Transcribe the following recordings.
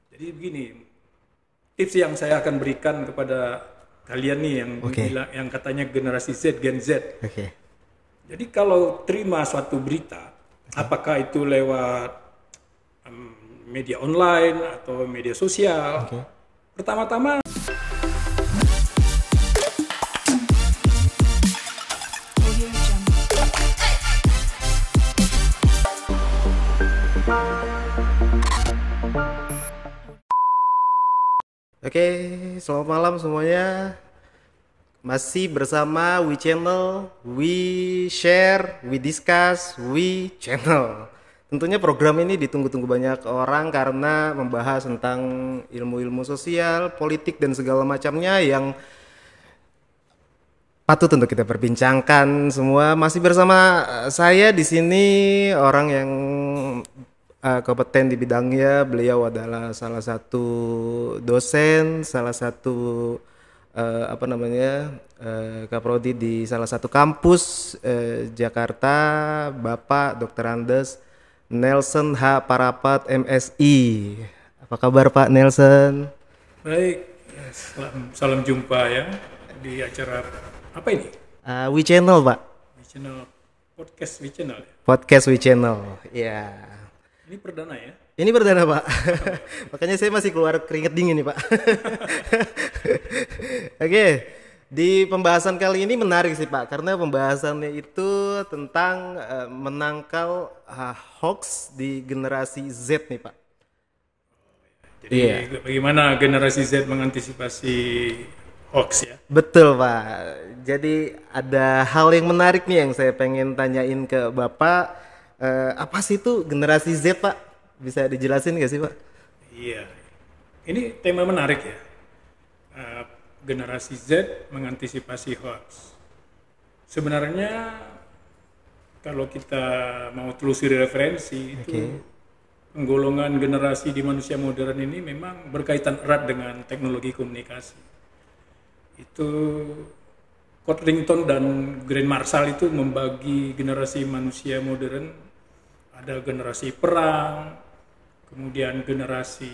Jadi begini, tips yang saya akan berikan kepada kalian nih yang yang katanya generasi Z, Gen Z. Jadi kalau terima suatu berita, apakah itu lewat media online atau media sosial, pertama-tama selamat malam semuanya. Masih bersama We Channel, We Share, We Discuss, We Channel. Tentunya program ini ditunggu-tunggu banyak orang karena membahas tentang ilmu-ilmu sosial, politik dan segala macamnya yang patut untuk kita perbincangkan semua. Masih bersama saya di sini orang yang kompeten di bidangnya. Beliau adalah salah satu dosen, salah satu kaprodi di salah satu kampus Jakarta, Bapak Dr. Andes Nelson H. Parapat MSI. Apa kabar Pak Nelson? baik, salam jumpa ya di acara apa ini? We Channel Pak. We Channel, podcast We Channel ya? Podcast We Channel, ya. Ini perdana ya? Ini perdana Pak. Makanya saya masih keluar keringet dingin nih Pak. Oke, di pembahasan kali ini menarik sih Pak, karena pembahasannya itu tentang menangkal hoax di generasi Z nih Pak. Jadi bagaimana generasi Z mengantisipasi hoax ya? Betul Pak. Jadi ada hal yang menarik nih yang saya pengen tanyain ke Bapak. Apa sih itu generasi Z Pak? Bisa dijelasin nggak sih Pak? Iya, ini tema menarik ya. Generasi Z mengantisipasi hoax. Sebenarnya kalau kita mau telusuri referensi itu penggolongan generasi di manusia modern ini memang berkaitan erat dengan teknologi komunikasi. Itu Codrington dan Grant Marshall itu membagi generasi manusia modern, ada generasi perang, kemudian generasi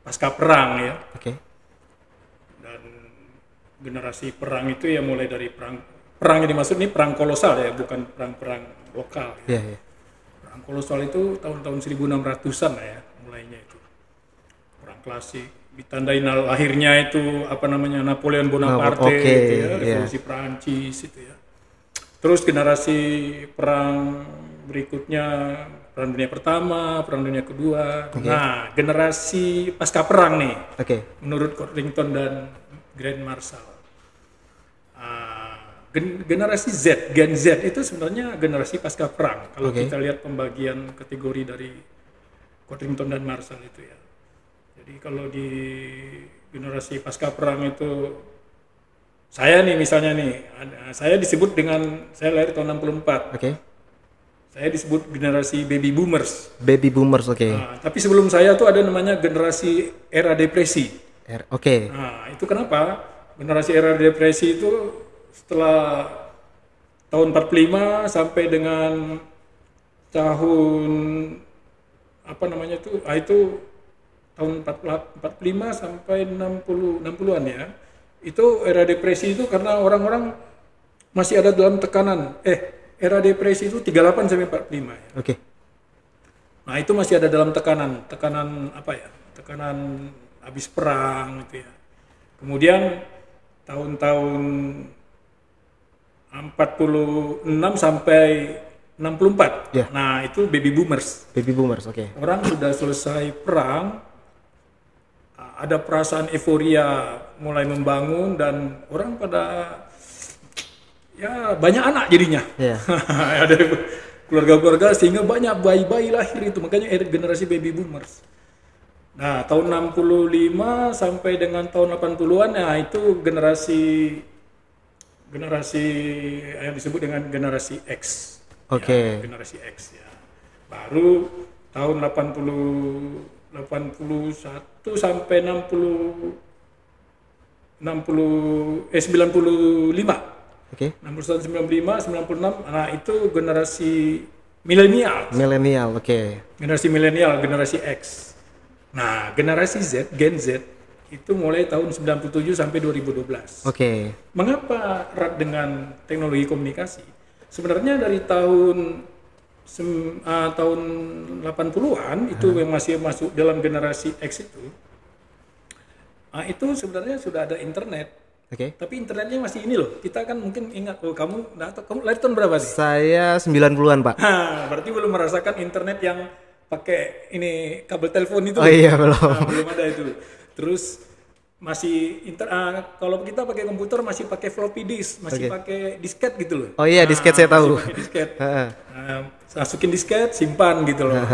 pasca perang ya. Dan generasi perang itu ya mulai dari perang yang dimaksud ini perang kolosal ya, bukan perang-perang lokal ya. Perang kolosal itu tahun-tahun 1600-an lah ya mulainya itu. Perang klasik ditandai lahirnya itu Napoleon Bonaparte gitu ya, revolusi Prancis itu ya. Terus generasi perang berikutnya Perang Dunia Pertama, Perang Dunia Kedua. Nah, generasi pasca perang nih, menurut Codrington dan Grant Marshall. Generasi Z, Gen Z itu sebenarnya generasi pasca perang. Kalau kita lihat pembagian kategori dari Codrington dan Marshall itu ya. Jadi kalau di generasi pasca perang itu, saya nih misalnya nih, saya disebut dengan, saya lahir tahun 64. Saya disebut generasi baby boomers. Baby boomers, tapi sebelum saya tuh ada namanya generasi era depresi. Nah, itu kenapa? Generasi era depresi itu setelah tahun 45 sampai dengan tahun itu tahun 45 sampai 60-an ya. Itu era depresi itu karena orang-orang masih ada dalam tekanan. Era depresi itu 38 sampai 45 ya. Nah, itu masih ada dalam tekanan Tekanan habis perang gitu ya. Kemudian tahun-tahun 46 sampai 64. Nah, itu baby boomers. Baby boomers, Orang sudah selesai perang, ada perasaan euforia mulai membangun dan orang pada ya banyak anak jadinya. Ada keluarga-keluarga sehingga banyak bayi-bayi lahir itu, makanya generasi baby boomers. Nah, tahun 65 sampai dengan tahun 80-an nah itu generasi yang disebut dengan generasi X. Generasi X ya. Baru tahun 81 sampai 95. 61, 95, 96, nah itu generasi milenial. Generasi milenial, generasi X. Nah, generasi Z, Gen Z itu mulai tahun 97 sampai 2012. Oke. Mengapa erat dengan teknologi komunikasi? Sebenarnya dari tahun 80-an itu yang masih masuk dalam generasi X itu sebenarnya sudah ada internet. Oke. Tapi internetnya masih ini loh. Kita kan mungkin ingat, oh kamu lahir tahun berapa sih? Saya 90-an, Pak. Berarti belum merasakan internet yang pakai ini kabel telepon itu. Oh iya, belum. Belum ada itu. Terus masih kalau kita pakai komputer masih pakai floppy disk, masih pakai disket gitu loh. Oh iya, disket saya tahu. Masih pakai disket. Masukin disket, simpan gitu loh.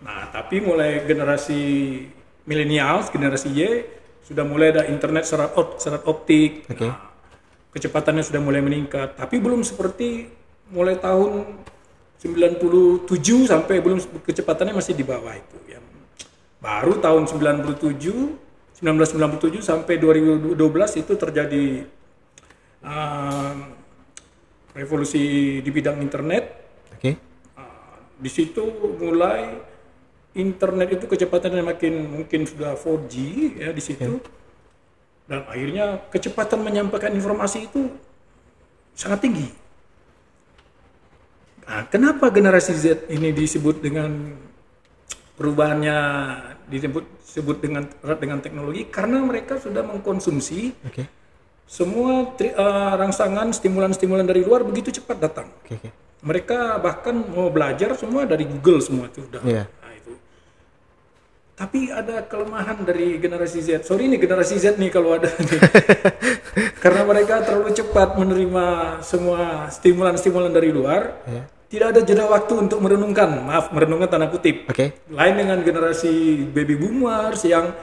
Nah, tapi mulai generasi milenial, generasi Y sudah mulai ada internet serat optik. Oke. Nah, kecepatannya sudah mulai meningkat, tapi belum seperti mulai tahun 97 sampai belum, kecepatannya masih di bawah itu ya. Baru tahun 1997 sampai 2012 itu terjadi revolusi di bidang internet. Oke. Di situ mulai internet itu kecepatannya mungkin sudah 4G ya di situ. Dan akhirnya kecepatan menyampaikan informasi itu sangat tinggi. Nah, kenapa generasi Z ini disebut dengan perubahannya disebut dengan teknologi? Karena mereka sudah mengkonsumsi semua rangsangan stimulan-stimulan dari luar begitu cepat datang. Mereka bahkan mau belajar semua dari Google semua itu sudah. Nah, itu. Tapi ada kelemahan dari generasi Z. Sorry nih generasi Z nih kalau ada nih. Karena mereka terlalu cepat menerima semua stimulan-stimulan dari luar. Tidak ada jeda waktu untuk merenungkan. Maaf, merenungkan tanda kutip. Lain dengan generasi baby boomers yang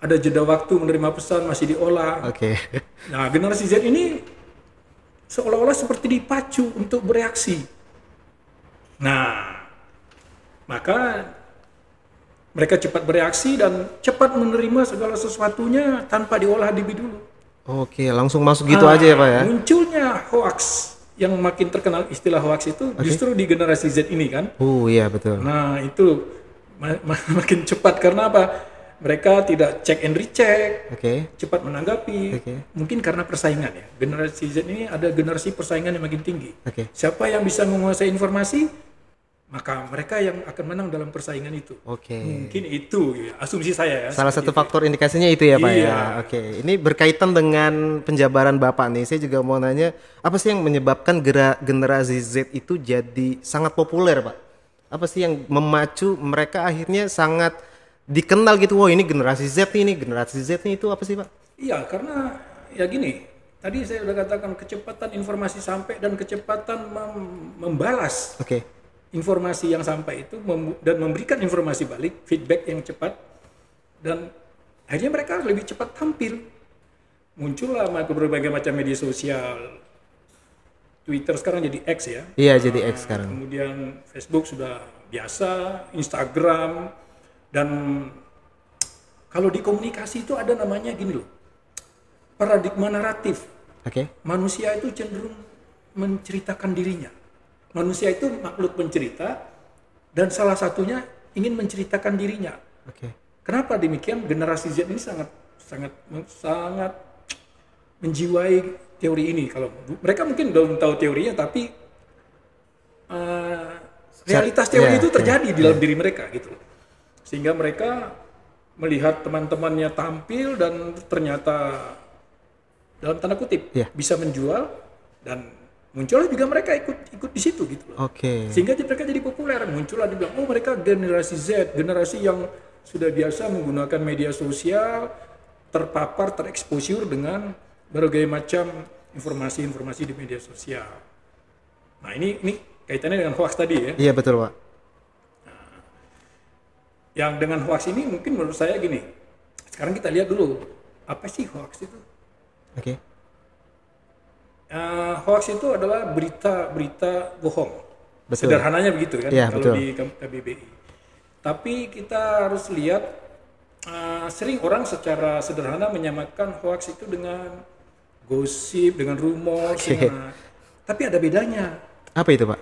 ada jeda waktu menerima pesan masih diolah. Nah, generasi Z ini seolah-olah seperti dipacu untuk bereaksi. Nah, maka mereka cepat bereaksi dan cepat menerima segala sesuatunya tanpa diolah lebih dulu. Langsung masuk gitu aja ya Pak ya? Munculnya hoax yang makin terkenal, istilah hoax itu justru di generasi Z ini kan. Iya betul. Nah itu makin cepat karena apa? Mereka tidak check and recheck, cepat menanggapi. Mungkin karena persaingan ya. Generasi Z ini ada generasi persaingan yang makin tinggi. Siapa yang bisa menguasai informasi, maka mereka yang akan menang dalam persaingan itu. Mungkin itu ya, asumsi saya ya. Salah satu faktor indikasinya itu ya Pak ya. Ini berkaitan dengan penjabaran Bapak nih. Saya juga mau nanya, apa sih yang menyebabkan generasi Z itu jadi sangat populer Pak? Apa sih yang memacu mereka akhirnya sangat dikenal gitu? Wow, ini generasi Z ini, generasi Z ini, itu apa sih Pak? Iya, karena ya gini, tadi saya sudah katakan kecepatan informasi sampai dan kecepatan membalas informasi yang sampai itu dan memberikan informasi balik, feedback yang cepat, dan akhirnya mereka lebih cepat tampil. Muncullah berbagai macam media sosial. Twitter sekarang jadi X ya. Iya, jadi X sekarang. Kemudian Facebook sudah biasa, Instagram, dan kalau di komunikasi itu ada namanya gini loh, paradigma naratif. Manusia itu cenderung menceritakan dirinya. Manusia itu makhluk pencerita dan salah satunya ingin menceritakan dirinya. Kenapa demikian? Generasi Z ini sangat menjiwai teori ini. Kalau mereka mungkin belum tahu teorinya, tapi realitas teori itu terjadi di dalam diri mereka gitu. Sehingga mereka melihat teman-temannya tampil dan ternyata dalam tanda kutip bisa menjual, dan muncullah juga mereka ikut di situ gitu loh. Sehingga mereka jadi populer. Muncullah dibilang, oh mereka generasi Z, generasi yang sudah biasa menggunakan media sosial, terpapar, tereksposur dengan berbagai macam informasi-informasi di media sosial. Nah ini kaitannya dengan hoax tadi ya. Iya betul Pak. Nah, yang dengan hoax ini mungkin menurut saya gini. Sekarang kita lihat dulu, apa sih hoax itu? Hoax itu adalah berita bohong. Sederhananya begitu kan kalau di KBBI. Tapi kita harus lihat, sering orang secara sederhana menyamakan hoax itu dengan gosip, dengan rumor. Tapi ada bedanya. Apa itu Pak?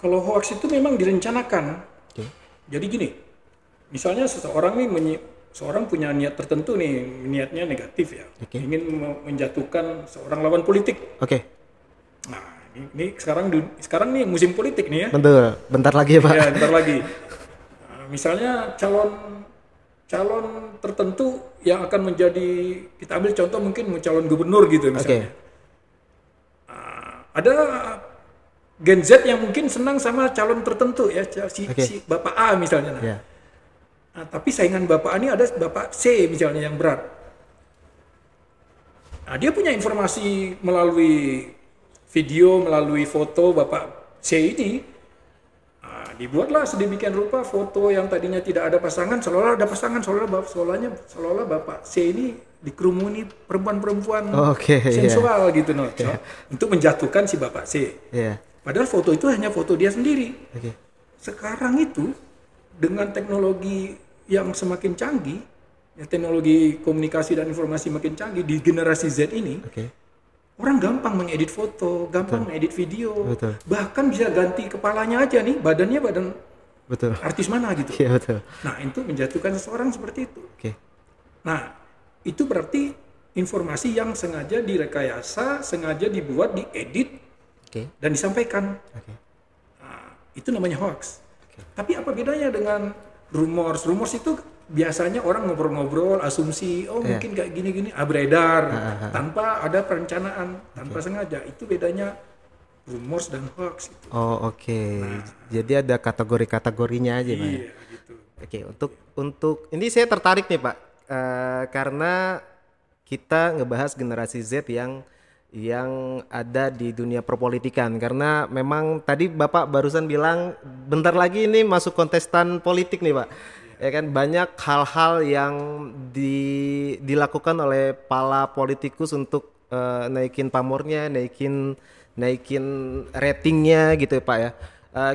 Kalau hoax itu memang direncanakan. Jadi gini, Misalnya seorang punya niat tertentu nih, niatnya negatif ya, ingin menjatuhkan seorang lawan politik. Nah, ini sekarang nih musim politik nih ya. Betul, bentar lagi ya Pak. Ya, bentar lagi. Nah, misalnya calon tertentu yang akan menjadi, kita ambil contoh mungkin calon gubernur gitu misalnya. Ada Gen Z yang mungkin senang sama calon tertentu ya, si Bapak A misalnya. Nah, tapi saingan Bapak A ini ada Bapak C misalnya yang berat. Nah, dia punya informasi melalui video, melalui foto Bapak C ini. Nah, dibuatlah sedemikian rupa foto yang tadinya tidak ada pasangan, seolah ada pasangan, seolah Bapak C ini dikerumuni perempuan-perempuan sensual gitu untuk menjatuhkan si Bapak C. Padahal foto itu hanya foto dia sendiri. Sekarang itu dengan teknologi yang semakin canggih, teknologi komunikasi dan informasi makin canggih di generasi Z ini, orang gampang mengedit foto, gampang mengedit video, bahkan bisa ganti kepalanya aja nih, badannya badan artis mana gitu. Nah, itu menjatuhkan seseorang seperti itu. Nah, itu berarti informasi yang sengaja direkayasa, sengaja dibuat, diedit, dan disampaikan. Nah, itu namanya hoax. Tapi apa bedanya dengan rumors? Rumors itu biasanya orang ngobrol-ngobrol, asumsi, mungkin kayak gini-gini, beredar tanpa ada perencanaan, tanpa sengaja. Itu bedanya rumors dan hoax. Itu. Nah, jadi ada kategori-kategorinya aja, Pak. Iya, gitu. Untuk ini saya tertarik nih, Pak, karena kita ngebahas generasi Z yang ada di dunia perpolitikan, karena memang tadi Bapak barusan bilang bentar lagi ini masuk kontestan politik nih Pak. Ya kan, banyak hal-hal yang dilakukan oleh para politikus untuk naikin pamornya, naikin ratingnya gitu ya Pak ya.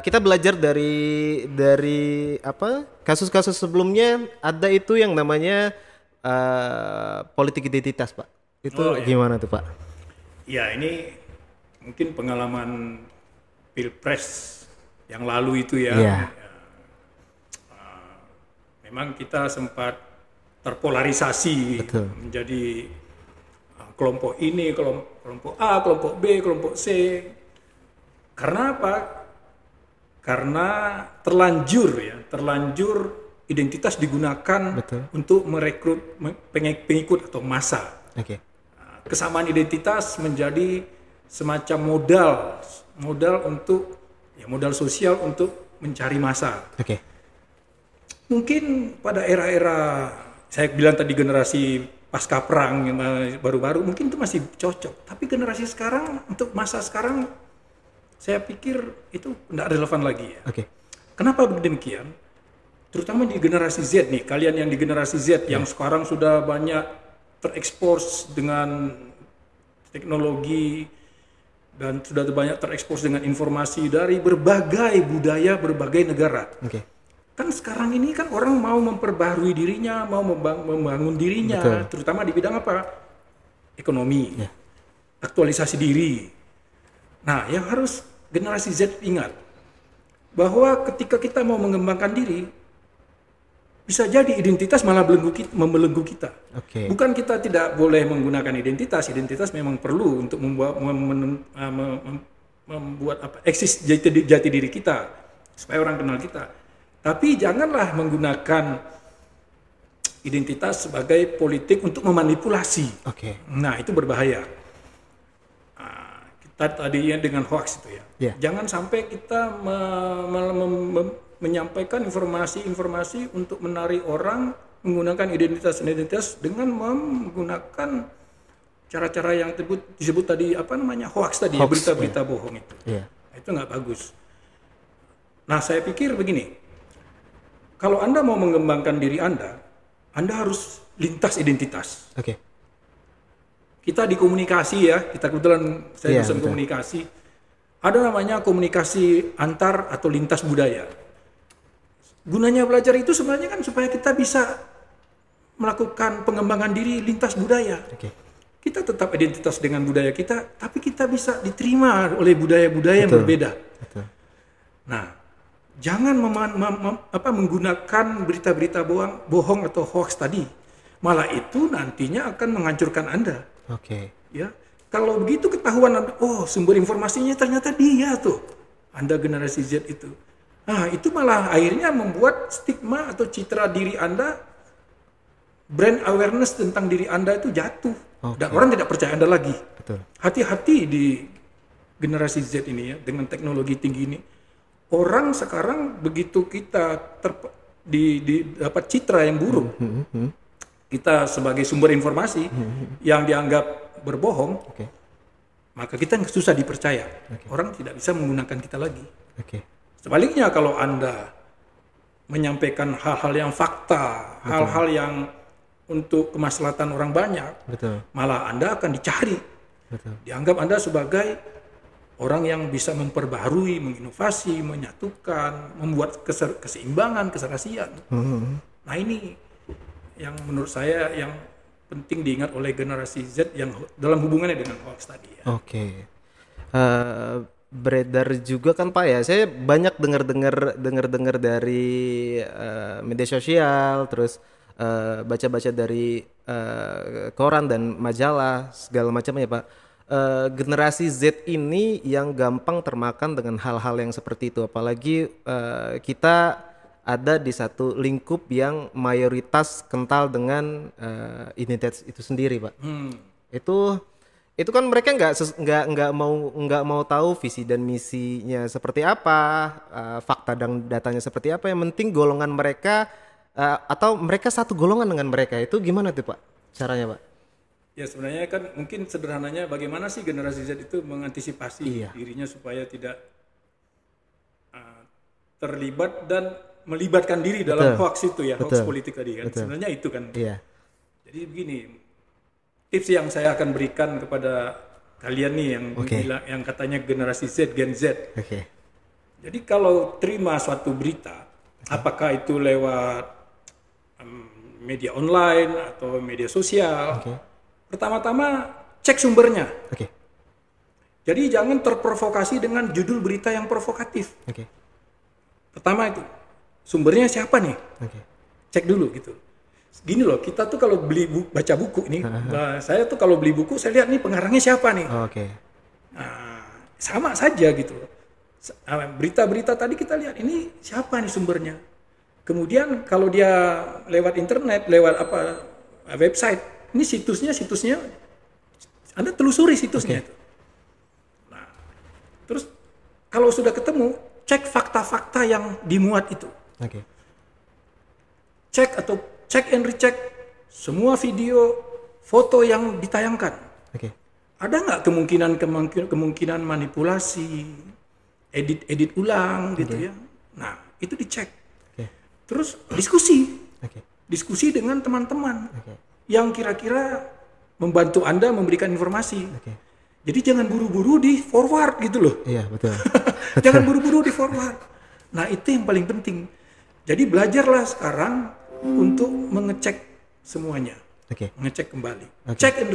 Kita belajar dari kasus-kasus sebelumnya, ada itu yang namanya politik identitas Pak. Itu gimana tuh Pak? Ya, ini mungkin pengalaman Pilpres yang lalu itu ya. Memang kita sempat terpolarisasi menjadi kelompok ini, kelompok A, kelompok B, kelompok C. Karena apa? Karena terlanjur identitas digunakan untuk merekrut pengikut atau massa. Kesamaan identitas menjadi semacam modal untuk modal sosial untuk mencari massa. Mungkin pada era-era saya bilang tadi generasi pasca perang yang baru-baru mungkin itu masih cocok, tapi generasi sekarang untuk masa sekarang saya pikir itu tidak relevan lagi ya. Kenapa demikian? Terutama di generasi Z nih, kalian yang di generasi Z yang sekarang sudah banyak terekspos dengan teknologi dan sudah banyak terekspos dengan informasi dari berbagai budaya, berbagai negara. Kan sekarang ini kan orang mau memperbaharui dirinya, mau membangun dirinya, terutama di bidang apa? Ekonomi, aktualisasi diri. Nah, yang harus generasi Z ingat bahwa ketika kita mau mengembangkan diri, bisa jadi identitas malah membelenggu kita. Bukan kita tidak boleh menggunakan identitas memang perlu untuk membuat eksis jati diri kita supaya orang kenal kita. Tapi janganlah menggunakan identitas sebagai politik untuk memanipulasi. Nah, itu berbahaya. Kita tadinya dengan hoax itu ya. Jangan sampai kita menyampaikan informasi untuk menarik orang menggunakan identitas dengan menggunakan cara-cara yang disebut tadi hoax tadi, berita-berita bohong itu. Itu nggak bagus. Nah, saya pikir begini, kalau Anda mau mengembangkan diri Anda harus lintas identitas. Kita di komunikasi ya, kita kebetulan saya dosen komunikasi, ada namanya komunikasi antar atau lintas budaya. Gunanya belajar itu sebenarnya kan supaya kita bisa melakukan pengembangan diri lintas budaya. Kita tetap identitas dengan budaya kita, tapi kita bisa diterima oleh budaya-budaya yang berbeda. Nah, jangan menggunakan berita-berita bohong atau hoax tadi. Malah itu nantinya akan menghancurkan Anda. Oke. Ya, kalau begitu ketahuan, oh sumber informasinya ternyata dia tuh, Anda generasi Z itu. Nah, itu malah akhirnya membuat stigma atau citra diri Anda, brand awareness tentang diri Anda itu jatuh. Dan orang tidak percaya Anda lagi. Betul. Hati-hati di generasi Z ini ya, dengan teknologi tinggi ini. Orang sekarang begitu kita dapat citra yang buruk, kita sebagai sumber informasi yang dianggap berbohong, maka kita susah dipercaya. Orang tidak bisa menggunakan kita lagi. Sebaliknya kalau Anda menyampaikan hal-hal yang fakta, hal-hal yang untuk kemaslahatan orang banyak, malah Anda akan dicari. Dianggap Anda sebagai orang yang bisa memperbaharui, menginovasi, menyatukan, membuat keseimbangan, keserasian. Nah ini yang menurut saya yang penting diingat oleh generasi Z yang dalam hubungannya dengan hoax tadi ya. Beredar juga kan Pak ya, saya banyak dengar dari media sosial, terus baca-baca dari koran dan majalah segala macamnya Pak. Generasi Z ini yang gampang termakan dengan hal-hal yang seperti itu, apalagi kita ada di satu lingkup yang mayoritas kental dengan identitas itu sendiri Pak. Itu kan mereka nggak mau tahu visi dan misinya seperti apa, fakta dan datanya seperti apa. Yang penting golongan mereka atau mereka satu golongan dengan mereka. Itu gimana tuh Pak caranya Pak? Ya sebenarnya kan mungkin sederhananya bagaimana sih generasi Z itu mengantisipasi dirinya supaya tidak terlibat dan melibatkan diri dalam hoax itu ya, hoax politik tadi kan. Sebenarnya itu kan. Jadi begini, tips yang saya akan berikan kepada kalian nih yang katanya generasi Z, Gen Z. Jadi kalau terima suatu berita, apakah itu lewat media online atau media sosial, pertama-tama cek sumbernya. Jadi jangan terprovokasi dengan judul berita yang provokatif. Pertama itu, sumbernya siapa nih? Cek dulu gitu. Gini loh, kita tuh kalau baca buku nih, saya tuh kalau beli buku saya lihat nih pengarangnya siapa nih. Nah, sama saja gitu. Berita-berita tadi kita lihat ini siapa nih sumbernya. Kemudian kalau dia lewat internet, lewat website, ini situsnya Anda telusuri situsnya itu. Nah, terus kalau sudah ketemu, cek fakta-fakta yang dimuat itu. Cek and recheck semua video, foto yang ditayangkan. Ada nggak kemungkinan manipulasi, edit ulang gitu ya. Nah, itu dicek. Terus diskusi dengan teman-teman yang kira-kira membantu Anda memberikan informasi. Jadi jangan buru-buru di forward gitu loh. Jangan buru-buru di forward. Nah, itu yang paling penting. Jadi belajarlah sekarang untuk mengecek semuanya. Ngecek kembali. Check and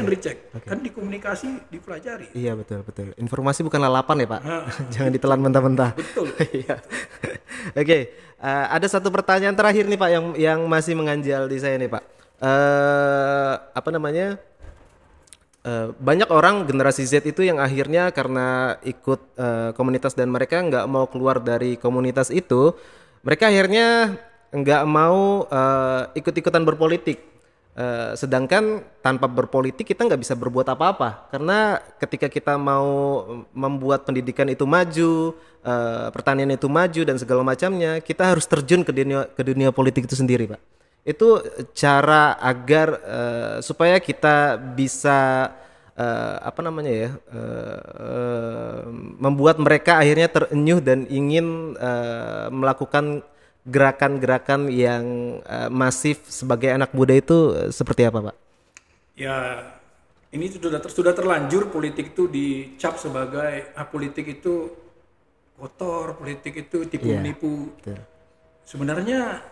recheck. Kan di komunikasi dipelajari. Iya, betul. Informasi bukan lalapan ya, Pak. Jangan ditelan mentah-mentah. Betul. Ada satu pertanyaan terakhir nih, Pak, yang masih mengganjal di saya nih, Pak. Banyak orang generasi Z itu yang akhirnya karena ikut komunitas dan mereka nggak mau keluar dari komunitas itu, mereka akhirnya nggak mau ikut-ikutan berpolitik. Sedangkan tanpa berpolitik kita nggak bisa berbuat apa-apa, karena ketika kita mau membuat pendidikan itu maju, pertanian itu maju dan segala macamnya, kita harus terjun ke dunia politik itu sendiri, Pak. Itu cara agar supaya kita bisa membuat mereka akhirnya terenyuh dan ingin melakukan gerakan-gerakan yang masif sebagai anak muda itu seperti apa, Pak? Ya, ini sudah terlanjur politik itu dicap sebagai politik itu kotor, politik itu tipu-menipu. Sebenarnya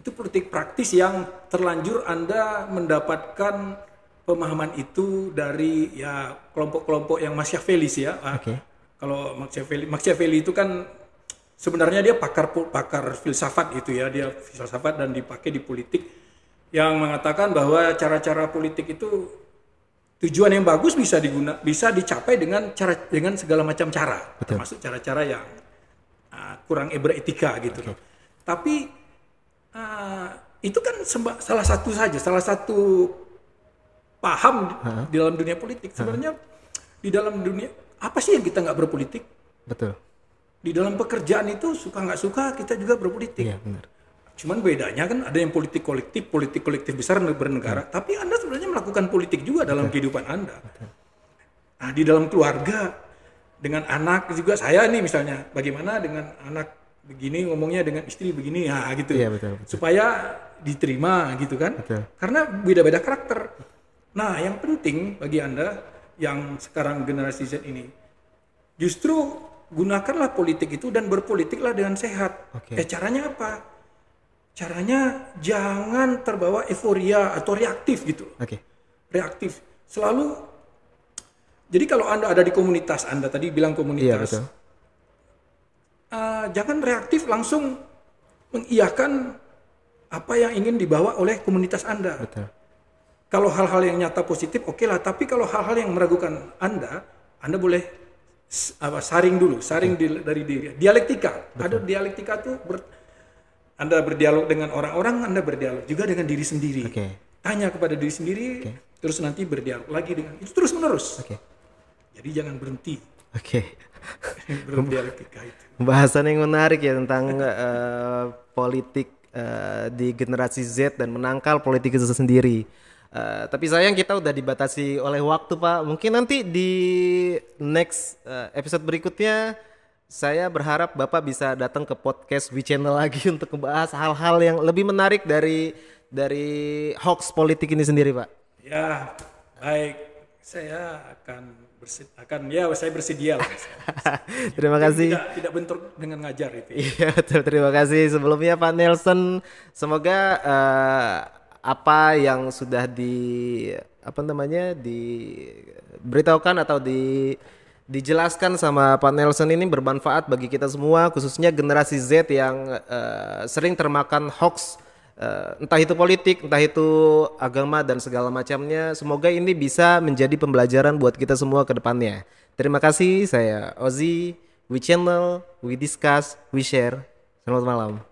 itu politik praktis yang terlanjur Anda mendapatkan pemahaman itu dari kelompok-kelompok yang Machiavelli ya. Kalau Machiavelli itu kan sebenarnya dia pakar filsafat gitu ya, dia filsafat dan dipakai di politik, yang mengatakan bahwa cara-cara politik itu tujuan yang bagus bisa dicapai dengan segala macam cara, termasuk cara-cara yang kurang beretika gitu loh. Tapi itu kan salah satu paham di dalam dunia politik. Sebenarnya di dalam dunia apa sih yang kita nggak berpolitik? Betul. Di dalam pekerjaan itu suka nggak suka kita juga berpolitik. Iya, benar. Cuman bedanya kan ada yang politik kolektif besar bernegara, tapi Anda sebenarnya melakukan politik juga dalam kehidupan Anda. Nah, di dalam keluarga, dengan anak juga, saya nih misalnya, bagaimana dengan anak begini ngomongnya dengan istri begini, ya gitu. Iya, betul. Supaya diterima gitu kan. Betul. Karena beda-beda karakter. Nah, yang penting bagi Anda yang sekarang generasi Z ini, justru gunakanlah politik itu dan berpolitiklah dengan sehat. Caranya apa? Caranya jangan terbawa euforia atau reaktif gitu. Reaktif. Selalu. Jadi kalau Anda ada di komunitas, Anda tadi bilang komunitas. Jangan reaktif langsung mengiyakan apa yang ingin dibawa oleh komunitas Anda. Kalau hal-hal yang nyata positif, oke lah. Tapi kalau hal-hal yang meragukan Anda boleh saring dulu. Dari diri. Dialektika. Ada dialektika tuh. Anda berdialog dengan orang-orang, Anda berdialog juga dengan diri sendiri. Tanya kepada diri sendiri, terus nanti berdialog lagi dengan itu terus menerus. Jadi jangan berhenti. Berdialektika itu. Pembahasan yang menarik ya tentang politik di generasi Z dan menangkal politik itu sendiri. Tapi sayang kita udah dibatasi oleh waktu, Pak. Mungkin nanti di next episode berikutnya saya berharap Bapak bisa datang ke podcast WeChannel lagi untuk membahas hal-hal yang lebih menarik dari hoax politik ini sendiri, Pak. Ya, baik. Saya saya bersedia lah. Terima kasih. Tidak bentrok dengan ngajar itu. Iya, terima kasih sebelumnya Pak Nelson. Semoga apa yang sudah diberitahukan atau dijelaskan sama Pak Nelson ini bermanfaat bagi kita semua, khususnya generasi Z yang sering termakan hoax, entah itu politik, entah itu agama dan segala macamnya. Semoga ini bisa menjadi pembelajaran buat kita semua ke depannya. Terima kasih, saya Ozzy, WeChannel, We Discuss, We Share. Selamat malam.